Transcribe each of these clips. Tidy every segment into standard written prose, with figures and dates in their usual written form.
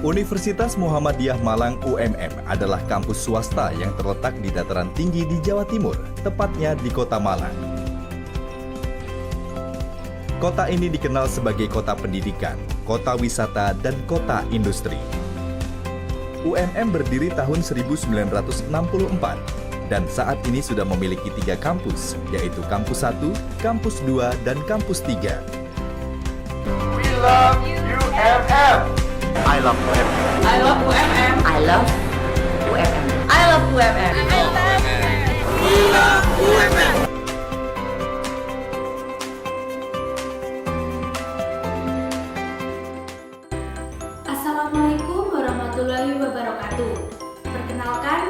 Universitas Muhammadiyah Malang UMM adalah kampus swasta yang terletak di dataran tinggi di Jawa Timur, tepatnya di Kota Malang. Kota ini dikenal sebagai kota pendidikan, kota wisata, dan kota industri. UMM berdiri tahun 1964 dan saat ini sudah memiliki 3 kampus, yaitu Kampus 1, Kampus 2, dan Kampus 3. We love UMM. I love UMM. I love UMM. I love UMM. I love UMM. We love UMM. Assalamualaikum warahmatullahi wabarakatuh. Perkenalkan,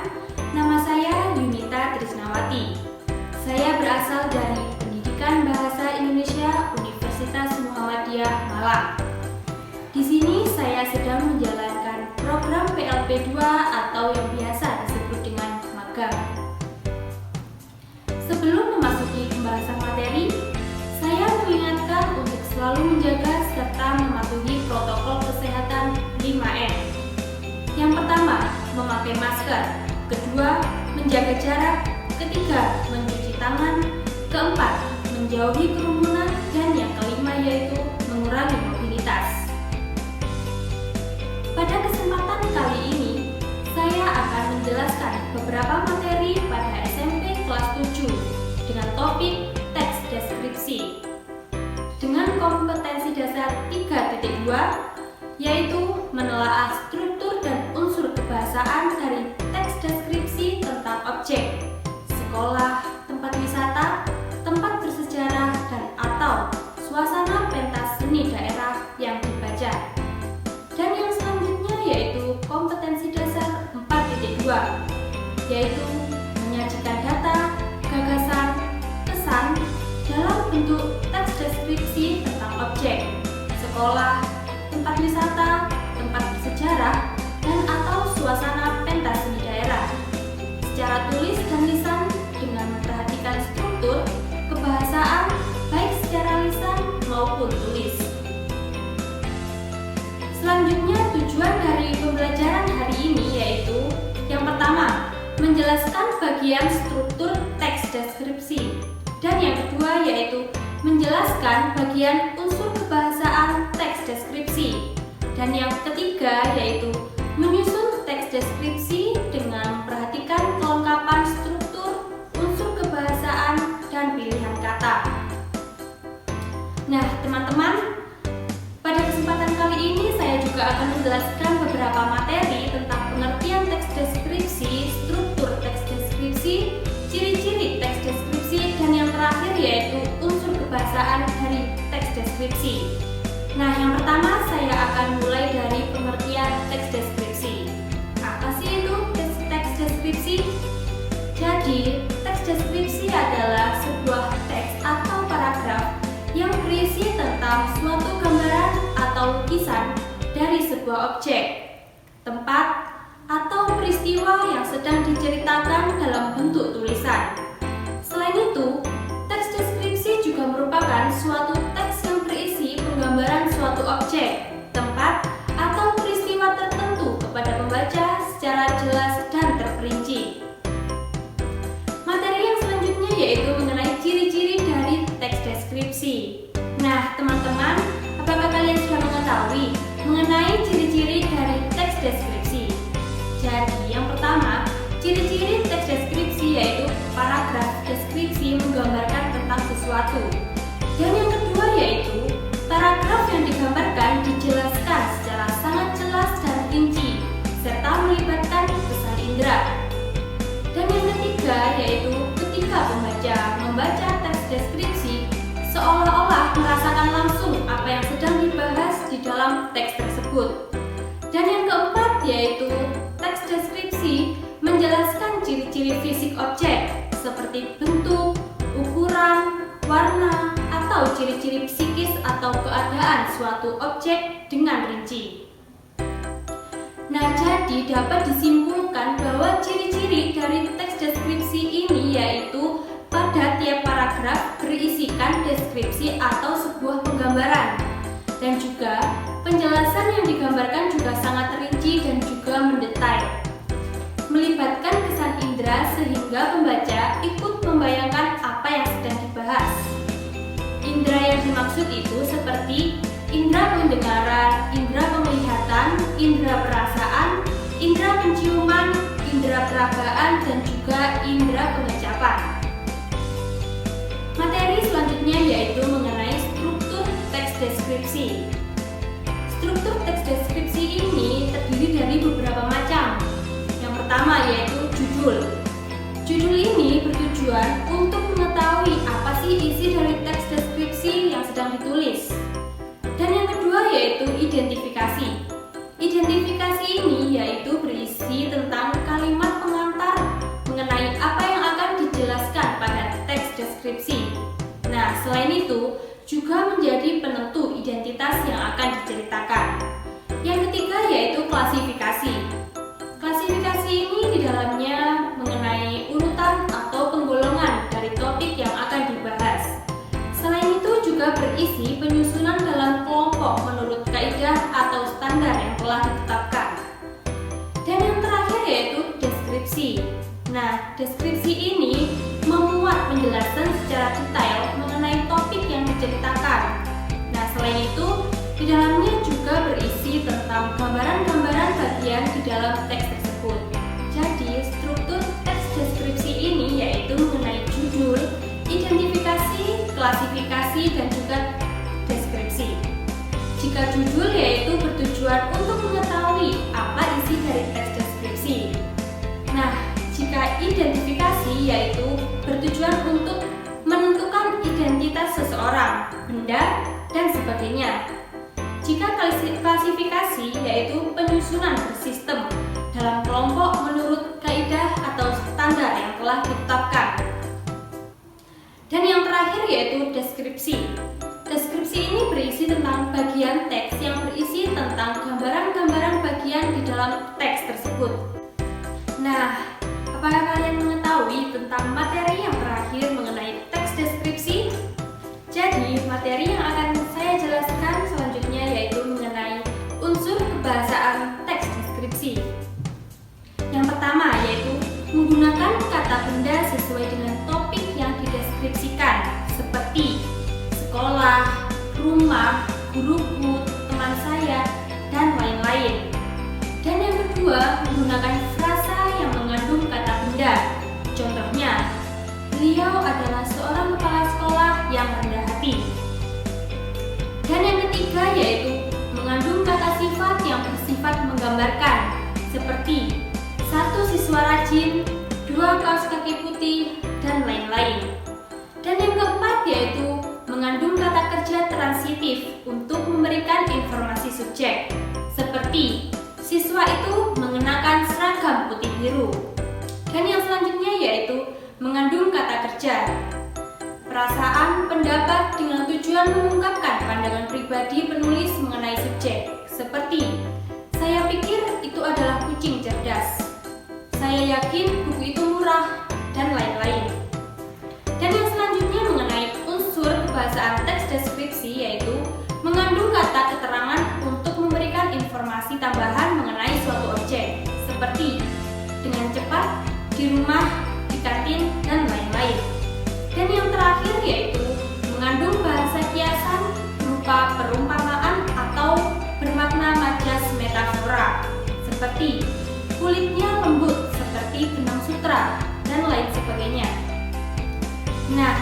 nama saya Yunita Trisnawati. Saya berasal dari Pendidikan Bahasa Indonesia Universitas Muhammadiyah Malang. Di sini saya sedang menjalankan program PLP2 atau yang biasa disebut dengan magang. Sebelum memasuki pembahasan materi, saya mengingatkan untuk selalu menjaga serta mematuhi protokol kesehatan 5M. Yang pertama, memakai masker. Kedua, menjaga jarak. Ketiga, mencuci tangan. Keempat, menjauhi kerumunan. Dan yang kelima yaitu mengurangi mobilitas. Pada kesempatan kali ini, saya akan menjelaskan beberapa materi pada SMP kelas 7 dengan topik teks deskripsi. Dengan kompetensi dasar 3.2, yaitu menelaah struktur dan unsur kebahasaan dari teks deskripsi tentang objek, sekolah, tempat wisata, tempat bersejarah, dan atau suasana pentas seni daerah yang dibaca. Dan yang selanjutnya yaitu kompetensi dasar 4.2, yaitu menyajikan data, gagasan, kesan dalam bentuk teks deskripsi tentang objek, sekolah, tempat wisata, tempat bersejarah, dan atau suasana pentas seni daerah secara tulis dan lisan dengan memperhatikan struktur kebahasaan baik secara lisan maupun tulis. Selanjutnya, tujuan dari pembelajaran hari ini yaitu yang pertama, menjelaskan bagian struktur teks deskripsi, dan yang kedua yaitu menjelaskan bagian unsur kebahasaan teks deskripsi, dan yang ketiga yaitu menyusun teks deskripsi dengan memperhatikan kelengkapan struktur, unsur kebahasaan, dan pilihan kata. Nah, teman-teman, pada kesempatan kali ini saya juga akan menjelaskan beberapa materi tentang pengertian teks deskripsi, struktur teks deskripsi, ciri-ciri teks deskripsi, dan yang terakhir yaitu unsur kebahasaan dari teks deskripsi. Nah, yang pertama saya akan mulai dari pengertian teks deskripsi. Apa sih itu teks deskripsi? Jadi, teks deskripsi adalah sebuah teks atau paragraf yang berisi tentang suatu gambaran atau lukisan dari sebuah objek, tempat, atau peristiwa yang sedang diceritakan dalam bentuk tulisan. Selain itu, teks deskripsi juga merupakan suatu teks yang berisi penggambaran suatu objek, tempat, atau peristiwa tertentu kepada pembaca secara jelas dan terperinci. Materi yang selanjutnya yaitu mengenai ciri-ciri dari teks deskripsi. Nah, teman-teman, apakah kalian sudah mengetahui mengenai ciri-ciri dari teks deskripsi? Jadi, yang pertama, ciri-ciri teks deskripsi yaitu paragraf deskripsi menggambarkan tentang sesuatu. Dan yang kedua yaitu paragraf yang digambarkan dijelaskan secara sangat jelas dan rinci, serta melibatkan pesan indera. Dan yang ketiga yaitu ketika pembaca membaca teks deskripsi, seolah-olah merasakan langsung apa yang sedang dibahas di dalam teks tersebut. Dan yang keempat yaitu teks deskripsi menjelaskan ciri-ciri fisik objek seperti bentuk, ukuran, warna, atau ciri-ciri psikis atau keadaan suatu objek dengan rinci. Nah, jadi dapat disimpulkan bahwa ciri-ciri dari teks deskripsi ini yaitu pada tiap paragraf berisikan deskripsi atau sebuah penggambaran, dan juga penjelasan Penjelasan yang digambarkan juga sangat rinci dan juga mendetail, melibatkan kesan indera sehingga pembaca ikut membayangkan apa yang sedang dibahas. Indera yang dimaksud itu seperti indera pendengaran, indera penglihatan, indera perasaan, indera penciuman, indera peragaan, dan juga indera pengecapan. Materi selanjutnya yaitu mengenai struktur teks deskripsi. Struktur teks deskripsi ini terdiri dari beberapa macam. Yang pertama yaitu judul. Judul ini bertujuan untuk mengetahui apa sih isi dari teks deskripsi yang sedang ditulis. Dan yang kedua yaitu identifikasi. Identifikasi ini yaitu berisi tentang kalimat pengantar mengenai apa yang akan dijelaskan pada teks deskripsi. Nah, selain itu juga menjadi penentu identitas yang akan diceritakan. Yang ketiga yaitu klasifikasi. Klasifikasi ini di dalamnya mengenai urutan atau penggolongan dari topik yang akan dibahas. Selain itu juga berisi penyusunan dalam kelompok menurut kaidah atau standar yang telah ditetapkan. Dan yang terakhir yaitu deskripsi. Nah, deskripsi ini memuat penjelasan secara detail mengenai topik yang diceritakan. Nah, selain itu, di dalamnya juga berisi tentang gambaran-gambaran bagian di dalam teks tersebut. Jadi, struktur teks deskripsi ini yaitu mengenai judul, identifikasi, klasifikasi, dan juga deskripsi. Jika judul yaitu bertujuan untuk mengetahui apa isi dari teks deskripsi. Nah, jika identifikasi yaitu bertujuan untuk menentukan identitas seseorang, benda, dan sebagainya. Jika klasifikasi yaitu penyusunan bersistem dalam kelompok menurut kaidah atau standar yang telah ditetapkan. Dan yang terakhir yaitu deskripsi. Deskripsi ini berisi tentang bagian teks yang berisi tentang gambaran-gambaran bagian di dalam teks tersebut. Nah, apakah kalian mengetahui tentang materi yang terakhir mengenai teks deskripsi? Jadi, materi yang akan saya jelaskan selanjutnya yaitu mengenai unsur kebahasaan teks deskripsi. Yang pertama yaitu menggunakan kata benda sesuai dengan topik yang dideskripsikan, seperti sekolah, rumah, guruku, teman saya, dan lain-lain. Dan yang kedua, menggunakan frasa yang mengandung kata benda. Contohnya, beliau adalah seorang kepala sekolah yang rendah hati. Dan yang ketiga yaitu mengandung kata sifat yang bersifat menggambarkan, seperti 1 siswa rajin, 2 kaos kaki putih, dan lain-lain. Dan yang keempat yaitu mengandung kata kerja transitif untuk memberikan informasi subjek, seperti siswa itu mengenakan seragam putih biru. Dan yang selanjutnya yaitu mengandung kata kerja, perasaan, pendapat dengan tujuan mengungkapkan pandangan pribadi penulis mengenai subjek, seperti saya pikir itu adalah kucing cerdas, saya yakin buku itu murah, dan lain-lain. Dan yang selanjutnya mengenai unsur kebahasaan teks deskripsi yaitu mengandung kata keterangan untuk memberikan informasi tambahan mengenai suatu objek, seperti dengan cepat, di rumah, di kantin, dan lain-lain. Dan yang terakhir yaitu mengandung bahasa kiasan berupa perumpamaan atau bermakna majas metafora, seperti kulitnya lembut seperti benang sutra, dan lain sebagainya. Nah,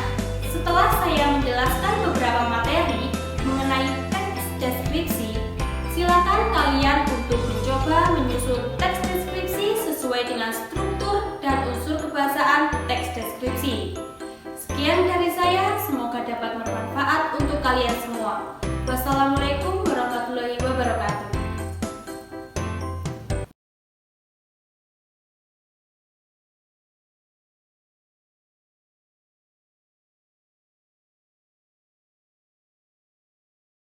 setelah saya menjelaskan beberapa materi mengenai teks deskripsi, silakan kalian untuk mencoba menyusun teks deskripsi sesuai dengan struktur dan unsur kebahasaan teks deskripsi. Sekian dari saya, semoga dapat bermanfaat untuk kalian semua. Wassalamualaikum